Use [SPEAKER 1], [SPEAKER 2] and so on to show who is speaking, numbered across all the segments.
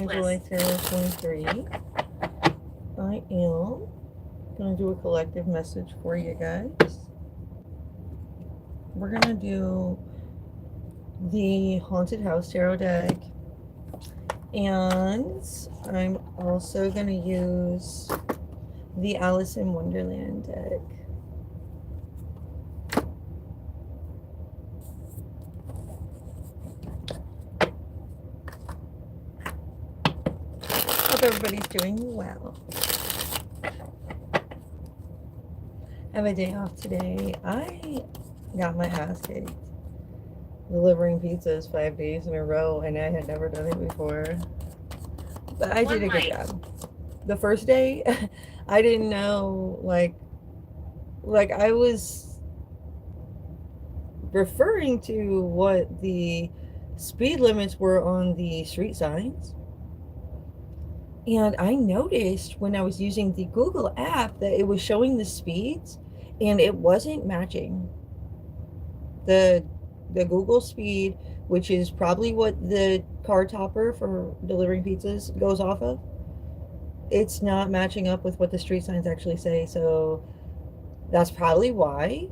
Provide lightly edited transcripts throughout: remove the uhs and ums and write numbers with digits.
[SPEAKER 1] July 23. I am going to do a collective message for you guys. We're going to do the Haunted House Tarot deck. And I'm also going to use the Alice in Wonderland deck. Hope everybody's doing well. I have a day off today. I got my ass kicked delivering pizzas 5 days in a row, and I had never done it before. But I did a good job. The first day, I didn't know, like I was referring to what the speed limits were on the street signs. And I noticed when I was using the Google app that it was showing the speeds and it wasn't matching the Google speed, which is probably what the car topper for delivering pizzas goes off of. It's not matching up with what the street signs actually say. So that's probably why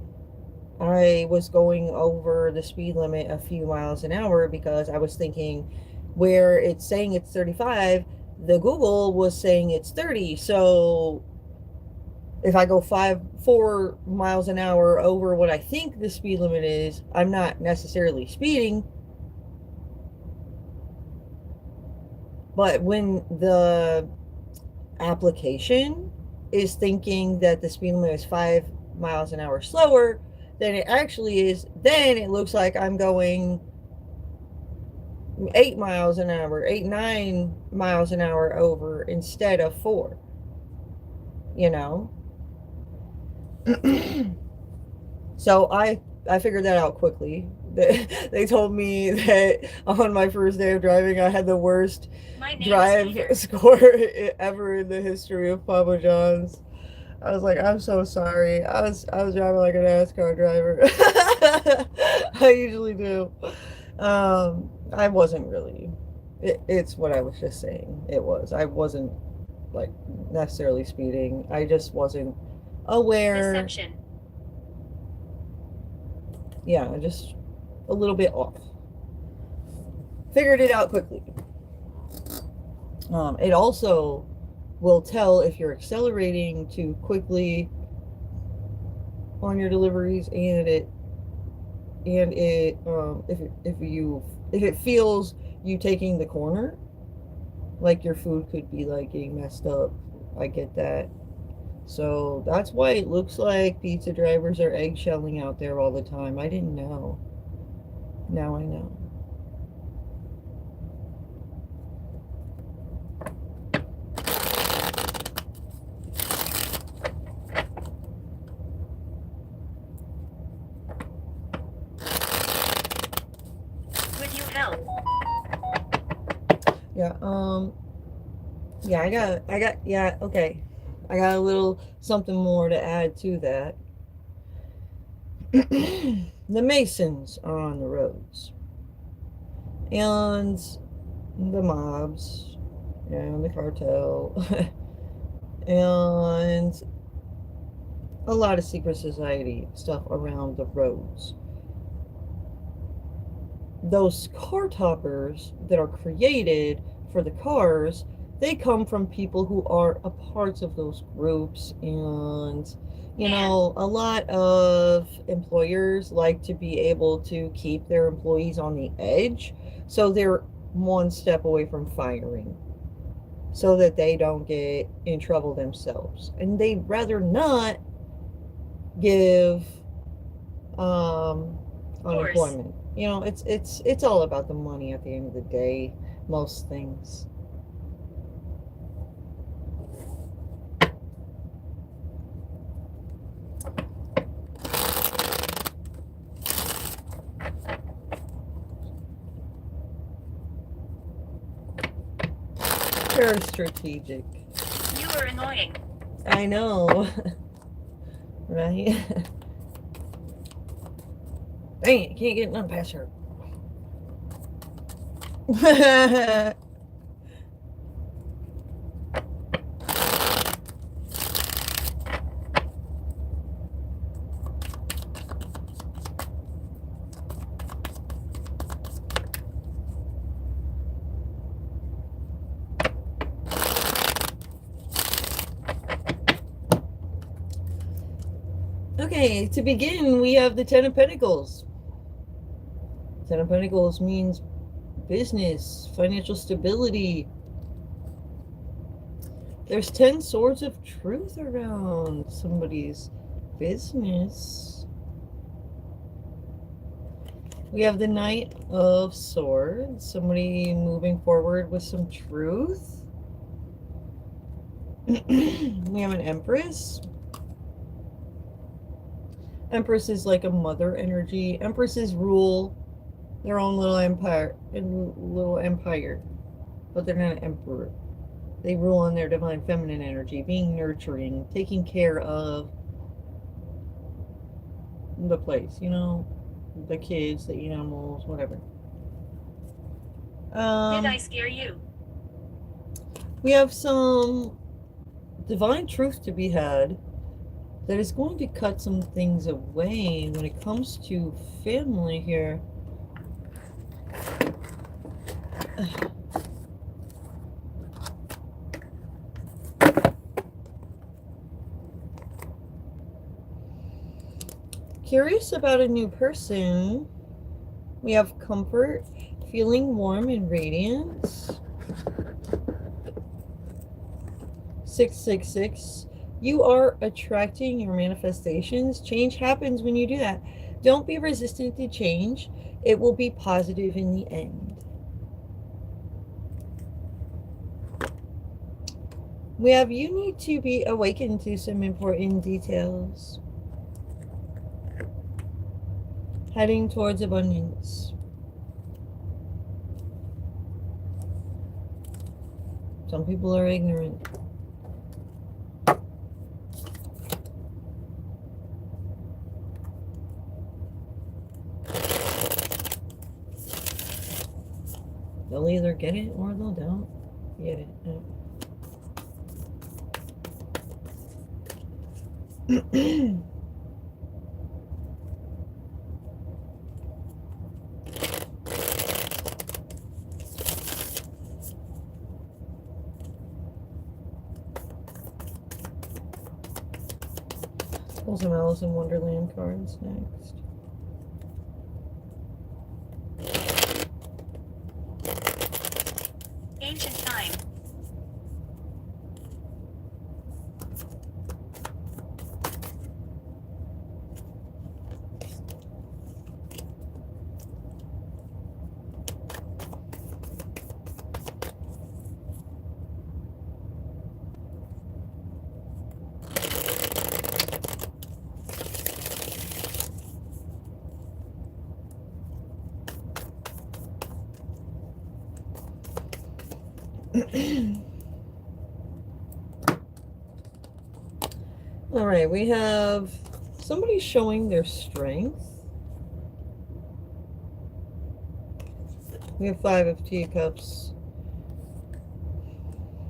[SPEAKER 1] I was going over the speed limit a few miles an hour, because I was thinking where it's saying it's 35, the Google was saying it's 30. So if I go 4 miles an hour over what I think the speed limit is, I'm not necessarily speeding. But when the application is thinking that the speed limit is 5 miles an hour slower than it actually is, then it looks like I'm going 8 miles an hour, 9 miles an hour over instead of 4, you know? So I figured that out quickly. They told me that on my first day of driving, I had the worst drive score ever in the history of Papa John's. I was like, I'm so sorry. I was driving like a NASCAR driver. I usually do. I wasn't really. It's what I was just saying. It was. I wasn't like necessarily speeding. I just wasn't aware. Deception. Yeah, just a little bit off. Figured it out quickly. It also will tell if you're accelerating too quickly on your deliveries, and if it feels you taking the corner, like your food could be like getting messed up. I get that. So that's why it looks like pizza drivers are eggshelling out there all the time. I didn't know. Now I know.
[SPEAKER 2] Would you help?
[SPEAKER 1] Yeah, okay. I got a little something more to add to that. The Masons are on the roads. And the mobs and the cartel and a lot of secret society stuff around the roads. Those car toppers that are created for the cars, they come from people who are a part of those groups. And you know, a lot of employers like to be able to keep their employees on the edge, so they're one step away from firing so that they don't get in trouble themselves, and they'd rather not give unemployment. You know, it's all about the money at the end of the day, most things. Very strategic.
[SPEAKER 2] You are annoying.
[SPEAKER 1] I know. Right? Dang it, can't get none past her. Okay, to begin, we have the Ten of Pentacles. Ten of Pentacles means business, financial stability. There's 10 swords of truth around somebody's business. We have the Knight of Swords, somebody moving forward with some truth. We have an Empress. Empress is like a mother energy. Empresses rule their own little empire, but they're not an emperor. They rule on their divine feminine energy, being nurturing, taking care of the place, you know, the kids, the animals, whatever.
[SPEAKER 2] Did I scare you?
[SPEAKER 1] We have some divine truth to be had that is going to cut some things away when it comes to family here. Curious about a new person. We have comfort, feeling warm and radiant. 666. You are attracting your manifestations. Change happens when you do that. Don't be resistant to change. It will be positive in the end. We have you need to be awakened to some important details. Heading towards abundance. Some people are ignorant. They'll either get it or they'll don't get it. Pull some Alice in Wonderland cards next.
[SPEAKER 2] Ancient time.
[SPEAKER 1] All right, we have somebody showing their strength. We have 5 of Teacups.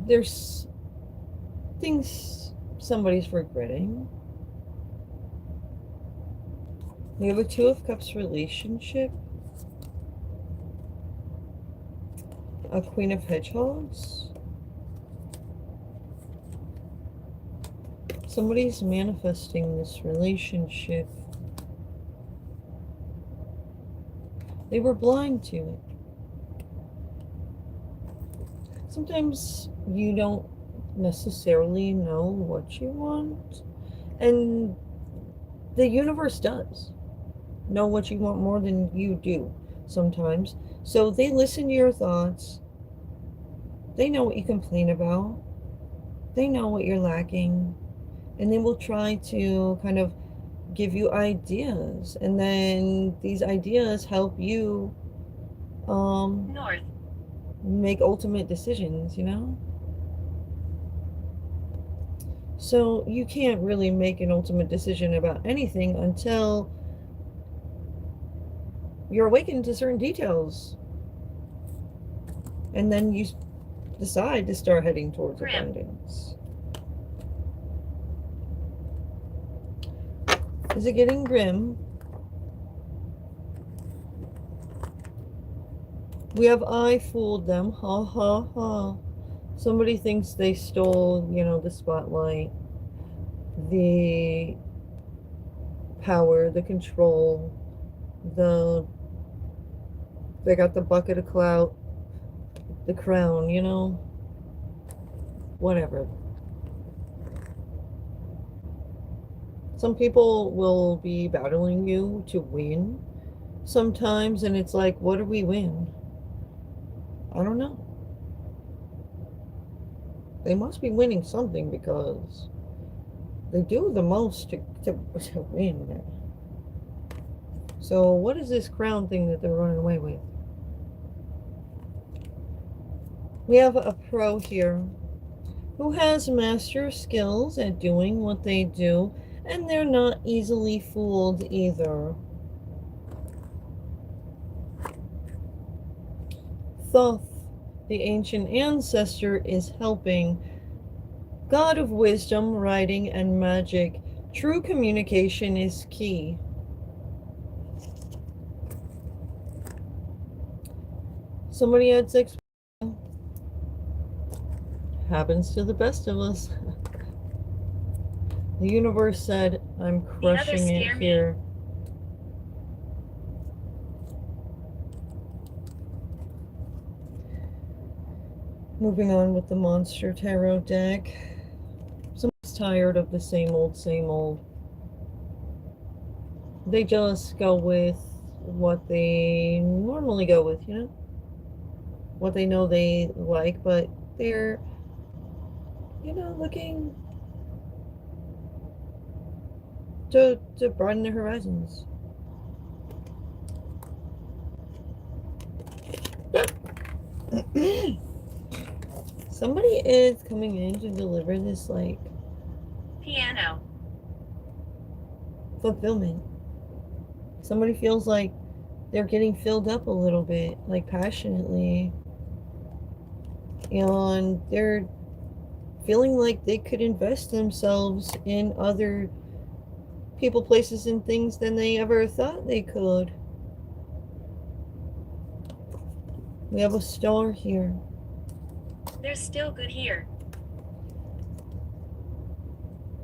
[SPEAKER 1] There's things somebody's regretting. We have a 2 of Cups relationship. A Queen of Hedgehogs. Somebody's manifesting this relationship. They were blind to it. Sometimes you don't necessarily know what you want, and the universe does know what you want more than you do sometimes. So they listen to your thoughts. They know what you complain about. They know what you're lacking. And they will try to kind of give you ideas. And then these ideas help you
[SPEAKER 2] North.
[SPEAKER 1] make ultimate decisions, you know? So you can't really make an ultimate decision about anything until you're awakened to certain details. And then you decide to start heading towards abundance. Is it getting grim? We have I fooled them. Ha ha ha. Somebody thinks they stole, you know, the spotlight. The power, the control, the they got the bucket of clout, the crown, you know, whatever. Some people will be battling you to win sometimes, and it's like, what do we win? I don't know. They must be winning something because they do the most to win. So what is this crown thing that they're running away with? We have a pro here who has master skills at doing what they do, and they're not easily fooled either. Thoth, the ancient ancestor, is helping. God of wisdom, writing, and magic. True communication is key. Somebody had sex. Happens to the best of us. The universe said, I'm crushing it here. Moving on with the Monster Tarot deck. Someone's tired of the same old, same old. They just go with what they normally go with, you know? What they know they like, but they're, you know, looking to broaden their horizons. Somebody is coming in to deliver this, like,
[SPEAKER 2] piano
[SPEAKER 1] fulfillment. Somebody feels like they're getting filled up a little bit, like passionately, and they're feeling like they could invest themselves in other people, places, and things than they ever thought they could. We have a star here.
[SPEAKER 2] There's still good here.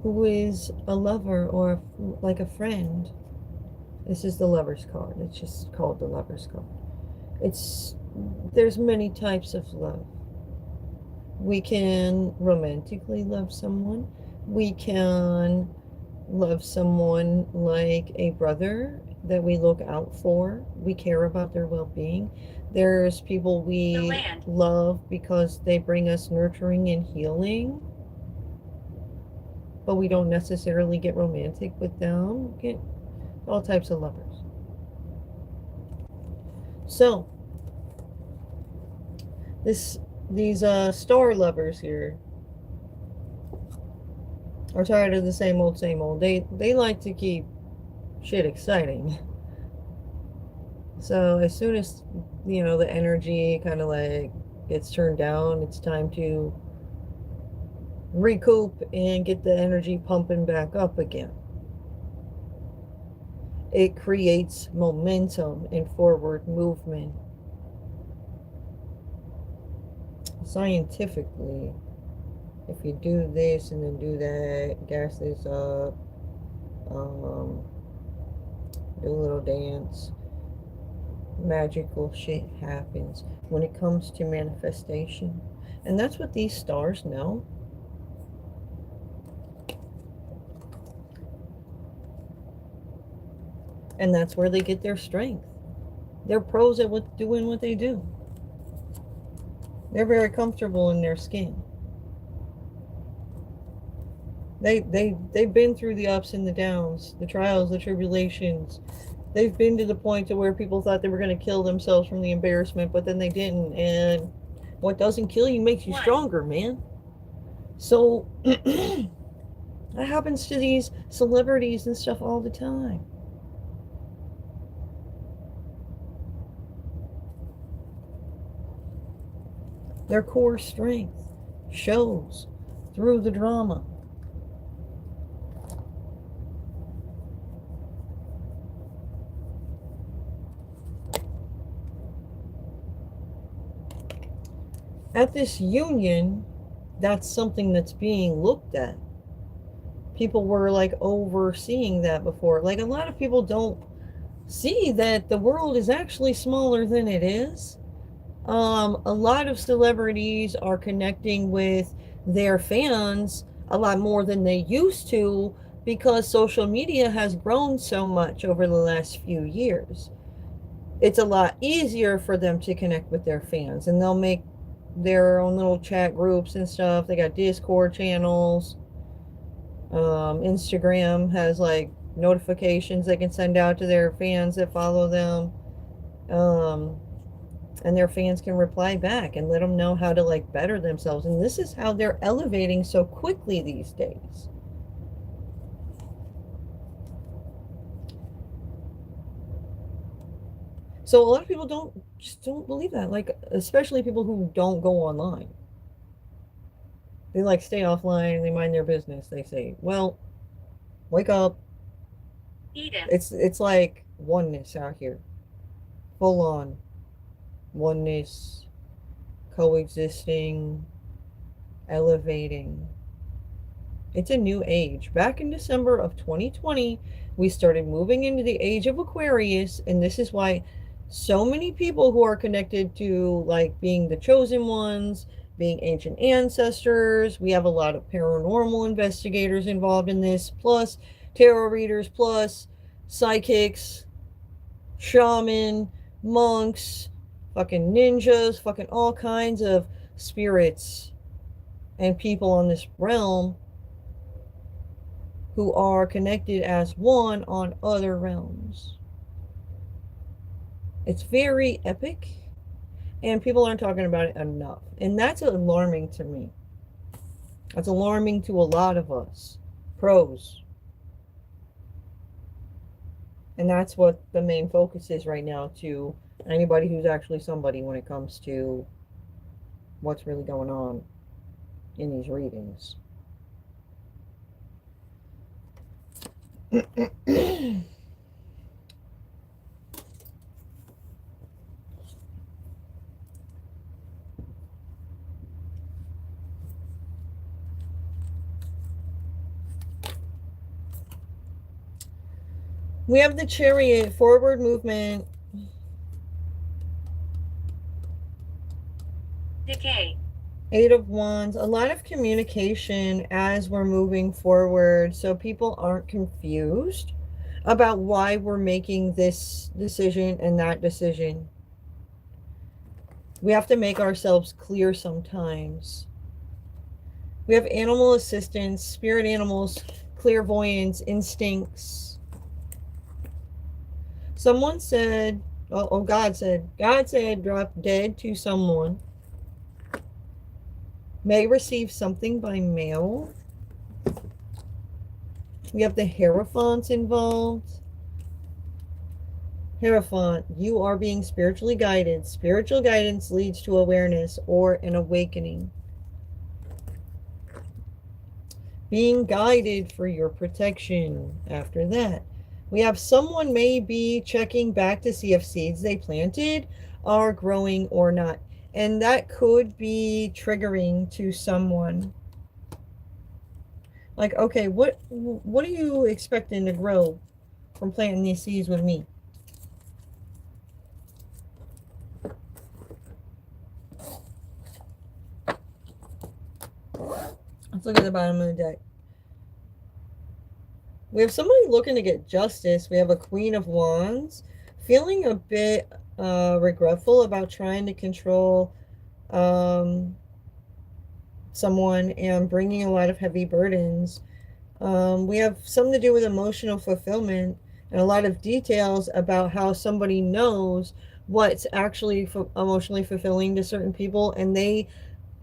[SPEAKER 1] Who is a lover or like a friend. This is the Lover's card. It's just called the Lover's card. There's many types of love. We can romantically love someone. We can love someone like a brother that we look out for. We care about their well-being. There's people we love because they bring us nurturing and healing, but we don't necessarily get romantic with them. We get all types of lovers. So these star lovers here are tired of the same old, same old. They like to keep shit exciting. So as soon as, you know, the energy kind of like gets turned down, it's time to recoup and get the energy pumping back up again. It creates momentum and forward movement. Scientifically, if you do this and then do that, gas this up, do a little dance, magical shit happens when it comes to manifestation. And that's what these stars know. And that's where they get their strength. They're pros at doing what they do. They're very comfortable in their skin. They've been through the ups and the downs, the trials, the tribulations. They've been to the point to where people thought they were going to kill themselves from the embarrassment, but then they didn't. And what doesn't kill you makes you stronger, man. So that happens to these celebrities and stuff all the time. Their core strength shows through the drama. At this union, that's something that's being looked at. people were like overseeing that before. Like a lot of people don't see that the world is actually smaller than it is. A lot of celebrities are connecting with their fans a lot more than they used to because social media has grown so much over the last few years. It's a lot easier for them to connect with their fans, and they'll make their own little chat groups and stuff. They got Discord channels. Instagram has like notifications they can send out to their fans that follow them. Um, and their fans can reply back and let them know how to like better themselves. And this is how they're elevating so quickly these days. So a lot of people don't believe that, like especially people who don't go online. They like stay offline, they mind their business. They say, well, wake up.
[SPEAKER 2] Eden.
[SPEAKER 1] It's like oneness out here. Full on oneness, coexisting, elevating. It's a new age. Back in December of 2020, we started moving into the age of Aquarius, and this is why so many people who are connected to like being the chosen ones, being ancient ancestors, we have a lot of paranormal investigators involved in this, plus tarot readers, plus psychics, shaman, monks, fucking ninjas, fucking all kinds of spirits and people on this realm who are connected as one on other realms. It's very epic, and people aren't talking about it enough. And that's alarming to me. That's alarming to a lot of us. Pros. And that's what the main focus is right now to anybody who's actually somebody when it comes to what's really going on in these readings. We have the Chariot, forward movement.
[SPEAKER 2] Decay.
[SPEAKER 1] Eight of Wands, a lot of communication as we're moving forward so people aren't confused about why we're making this decision and that decision. We have to make ourselves clear sometimes. We have animal assistance, spirit animals, clairvoyance, instincts. Someone said, God said, drop dead to someone. May receive something by mail. We have the Hierophants involved. Hierophant, you are being spiritually guided. Spiritual guidance leads to awareness or an awakening. Being guided for your protection. After that, we have someone may be checking back to see if seeds they planted are growing or not. And that could be triggering to someone. Like, okay, what are you expecting to grow from planting these seeds with me? Let's look at the bottom of the deck. We have somebody looking to get justice. We have a Queen of Wands, feeling a bit regretful about trying to control someone and bringing a lot of heavy burdens. We have something to do with emotional fulfillment and a lot of details about how somebody knows what's actually emotionally fulfilling to certain people, and they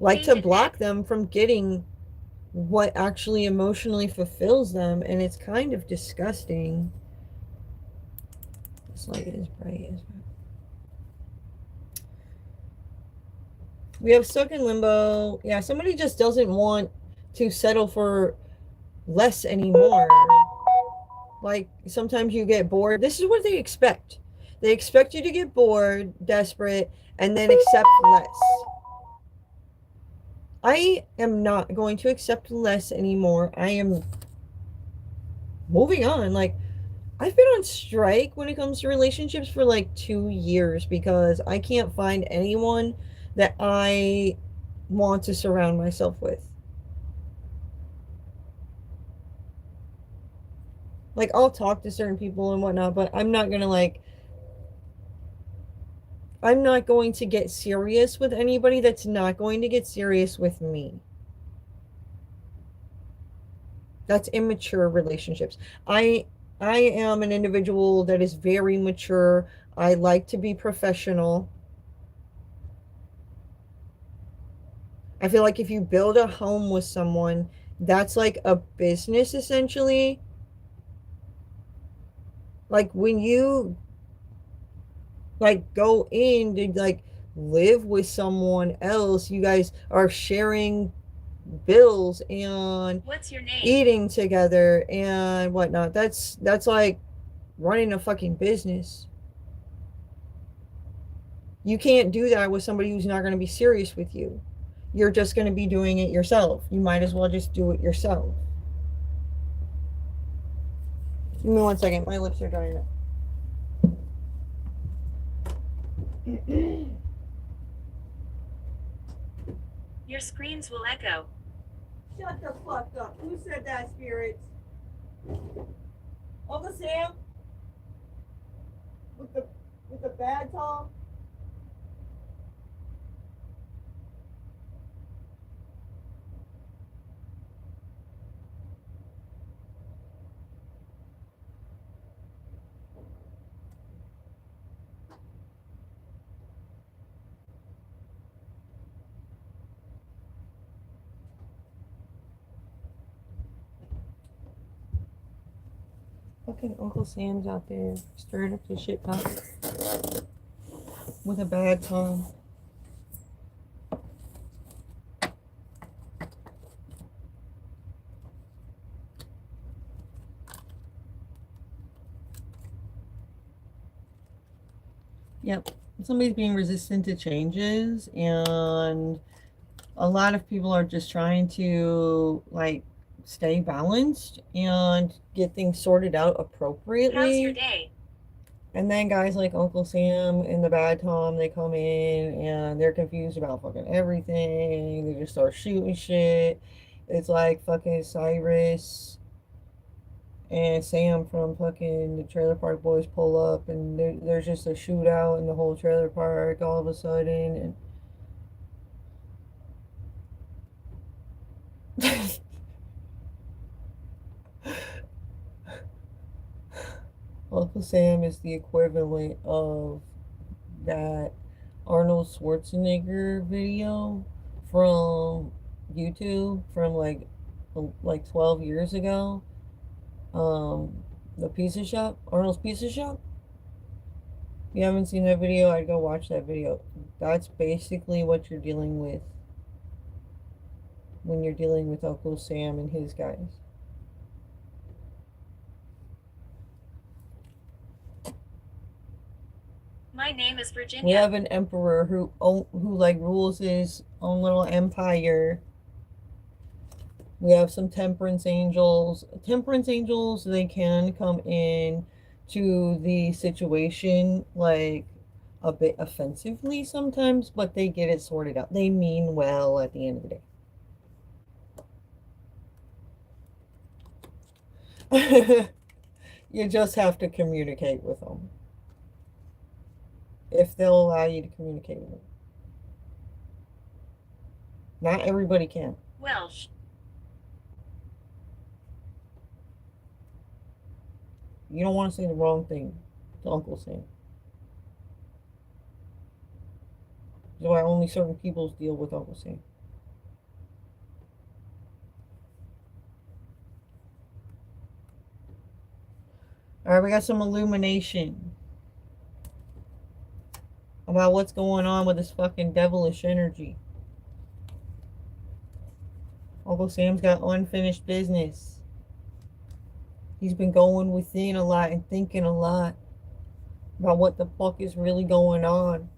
[SPEAKER 1] like to block them from getting what actually emotionally fulfills them, and it's kind of disgusting. This light is bright. We have stuck in limbo. Yeah, somebody just doesn't want to settle for less anymore. Like, sometimes you get bored. This is what they expect. They expect you to get bored, desperate, and then accept less. I am not going to accept less anymore. I am moving on. Like, I've been on strike when it comes to relationships for like 2 years because I can't find anyone that I want to surround myself with. Like, I'll talk to certain people and whatnot, but I'm not going to get serious with anybody that's not going to get serious with me. That's immature relationships. I am an individual that is very mature. I like to be professional. I feel like if you build a home with someone, that's like a business essentially. Like when you like go in to like live with someone else, you guys are sharing bills and
[SPEAKER 2] What's your name?
[SPEAKER 1] eating together and whatnot. That's like running a fucking business. You can't do that with somebody who's not going to be serious with you. You're just going to be doing it yourself. You might as well just do it yourself. Give me 1 second. My lips are drying up.
[SPEAKER 2] Your screams will echo.
[SPEAKER 1] Shut the fuck up. Who said that, spirits? Uncle Sam? With the bad talk? Fucking Uncle Sam's out there stirring up the shit pot with a bad tongue. Yep. Somebody's being resistant to changes, and a lot of people are just trying to like stay balanced and get things sorted out
[SPEAKER 2] How's your
[SPEAKER 1] appropriately.
[SPEAKER 2] day?
[SPEAKER 1] And then guys like Uncle Sam and the Bad Tom, they come in and they're confused about fucking everything. They just start shooting shit. It's like fucking Cyrus and Sam from fucking the Trailer Park Boys pull up, and there's just a shootout in the whole trailer park all of a sudden. And Uncle Sam is the equivalent of that Arnold Schwarzenegger video from YouTube from like 12 years ago. The Pizza Shop, Arnold's Pizza Shop. If you haven't seen that video, I'd go watch that video. That's basically what you're dealing with when you're dealing with Uncle Sam and his guys.
[SPEAKER 2] My name is
[SPEAKER 1] We
[SPEAKER 2] Virginia.
[SPEAKER 1] have an emperor who like rules his own little empire. We have some temperance angels. Temperance angels, they can come in to the situation like a bit offensively sometimes, but they get it sorted out. They mean well at the end of the day. You just have to communicate with them if they'll allow you to communicate with them. Not everybody can.
[SPEAKER 2] Welsh.
[SPEAKER 1] You don't want to say the wrong thing to Uncle Sam. That's why only certain peoples deal with Uncle Sam. All right, we got some illumination about what's going on with this fucking devilish energy. Uncle Sam's got unfinished business. He's been going within a lot and thinking a lot about what the fuck is really going on.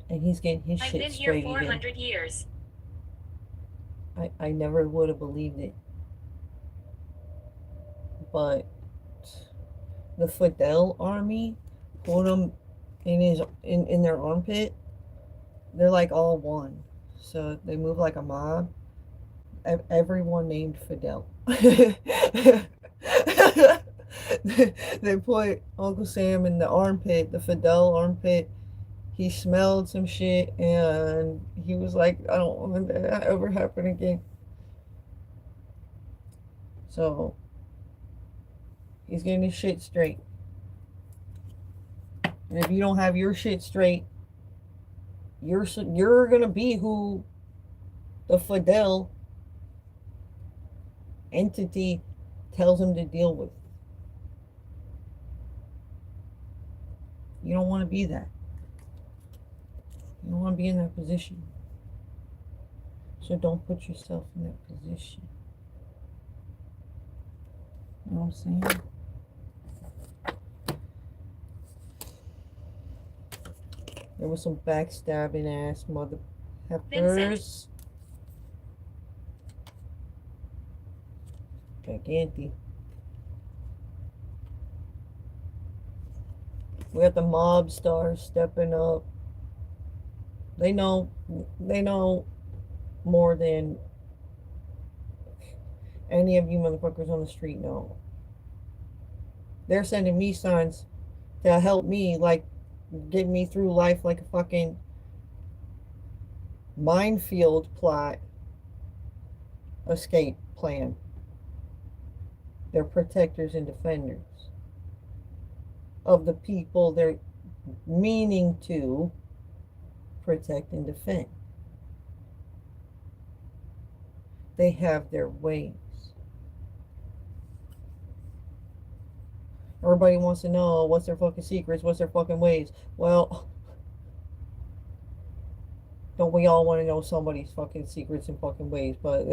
[SPEAKER 1] And he's getting his
[SPEAKER 2] I've
[SPEAKER 1] shit
[SPEAKER 2] been here
[SPEAKER 1] straight again.
[SPEAKER 2] 400 years.
[SPEAKER 1] I never would have believed it. but the Fidel army put him in their armpit. They're like all one, so they move like a mob. Everyone named Fidel. They put Uncle Sam in the armpit, the Fidel armpit. He smelled some shit and he was like, I don't want that to ever happen again. So he's getting his shit straight. And if you don't have your shit straight, you're gonna be who the Fidel entity tells him to deal with. You don't want to be that. You don't want to be in that position. So don't put yourself in that position. You know what I'm saying? There was some backstabbing ass mother heifers. Gigantic. We got the mob stars stepping up. They know more than any of you motherfuckers on the street know. They're sending me signs to help me, like, get me through life like a fucking minefield plot escape plan. They're protectors and defenders of the people they're meaning to protect and defend. They have their ways. Everybody wants to know what's their fucking secrets, what's their fucking ways. Well, don't we all want to know somebody's fucking secrets and fucking ways? But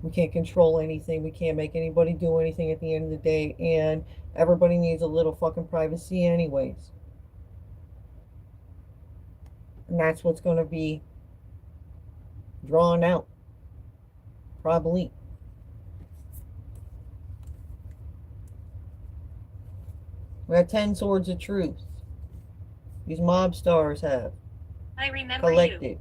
[SPEAKER 1] we can't control anything. We can't make anybody do anything at the end of the day. And everybody needs a little fucking privacy anyways. And that's what's going to be drawn out. Probably. We have 10 swords of truth. These mob stars have.
[SPEAKER 2] I remember
[SPEAKER 1] collected.
[SPEAKER 2] You.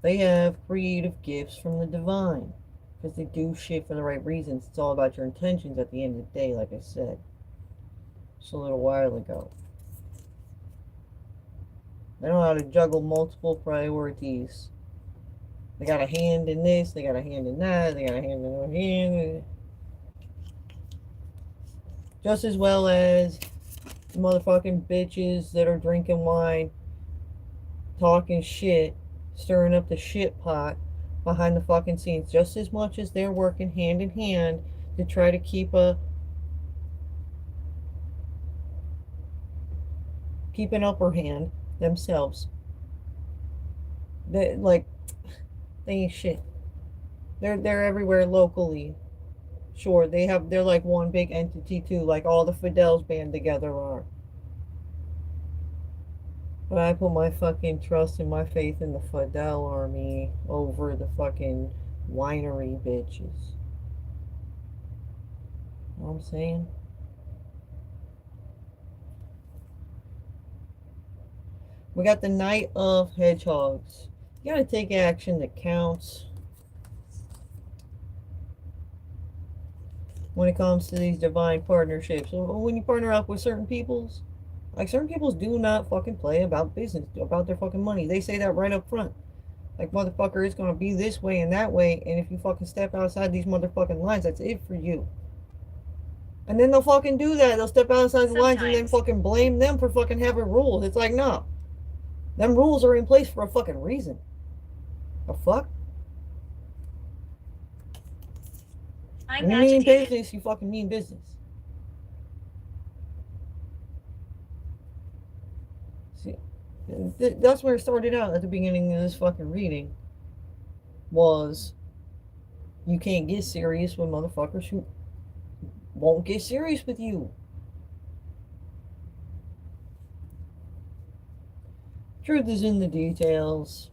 [SPEAKER 1] They have creative gifts from the divine. Because they do shit for the right reasons. It's all about your intentions at the end of the day, like I said. Just a little while ago. They know how to juggle multiple priorities. They got a hand in this, they got a hand in that, they got a hand in their hand. Just as well as motherfucking bitches that are drinking wine, talking shit, stirring up the shit pot behind the fucking scenes, just as much as they're working hand in hand to try to keep an upper hand themselves. They ain't shit. They're everywhere locally. Sure, they're like one big entity too, like all the Fidels band together are. But I put my fucking trust and my faith in the Fidel army over the fucking winery bitches. You know what I'm saying? We got the Knight of Hedgehogs. You gotta take action that counts. When it comes to these divine partnerships. So when you partner up with certain peoples, like certain peoples do not fucking play about business, about their fucking money. They say that right up front. Like, motherfucker, it's gonna be this way and that way, and if you fucking step outside these motherfucking lines, that's it for you. And then they'll fucking do that. They'll step outside the lines and then fucking blame them for fucking having rules. It's like, no. Them rules are in place for a fucking reason. The fuck?
[SPEAKER 2] I'm
[SPEAKER 1] you mean
[SPEAKER 2] agitated.
[SPEAKER 1] business, you fucking mean business. See, that's where it started out at the beginning of this fucking reading. Was you can't get serious with motherfuckers who won't get serious with you. Truth is in the details.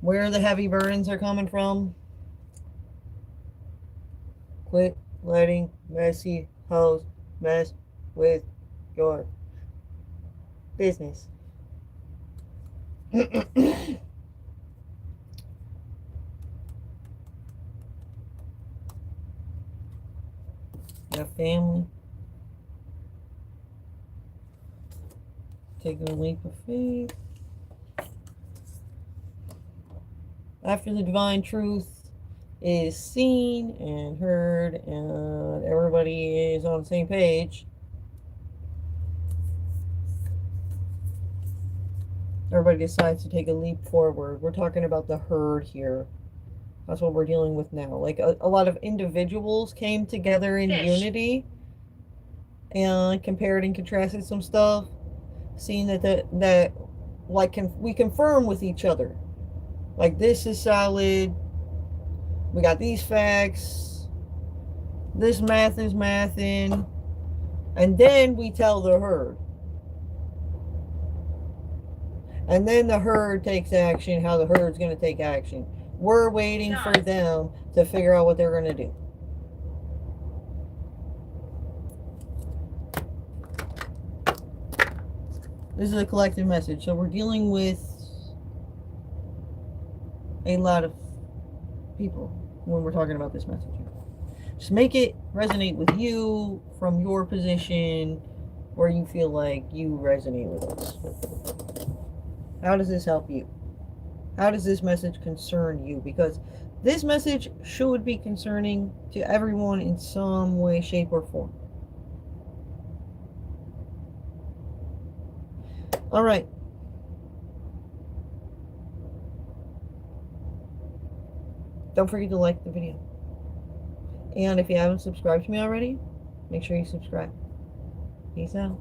[SPEAKER 1] where the heavy burdens are coming from. Quit letting messy hoes mess with your business. Your family. Taking a leap of faith. After the divine truth is seen and heard and everybody is on the same page, everybody decides to take a leap forward. We're talking about the herd here. That's what we're dealing with now. Like a lot of individuals came together in unity and compared and contrasted some stuff, seeing that like we confirm with each other. Like, this is solid. We got these facts. This math is mathing. And then we tell the herd. And then the herd takes action, how the herd's going to take action. We're waiting for them to figure out what they're going to do. This is a collective message. So we're dealing with a lot of people when we're talking about this message. Just make it resonate with you from your position where you feel like you resonate with us. How does this help you? How does this message concern you? Because this message should be concerning to everyone in some way, shape, or form. All right. Don't forget to like the video. And if you haven't subscribed to me already, make sure you subscribe. Peace out.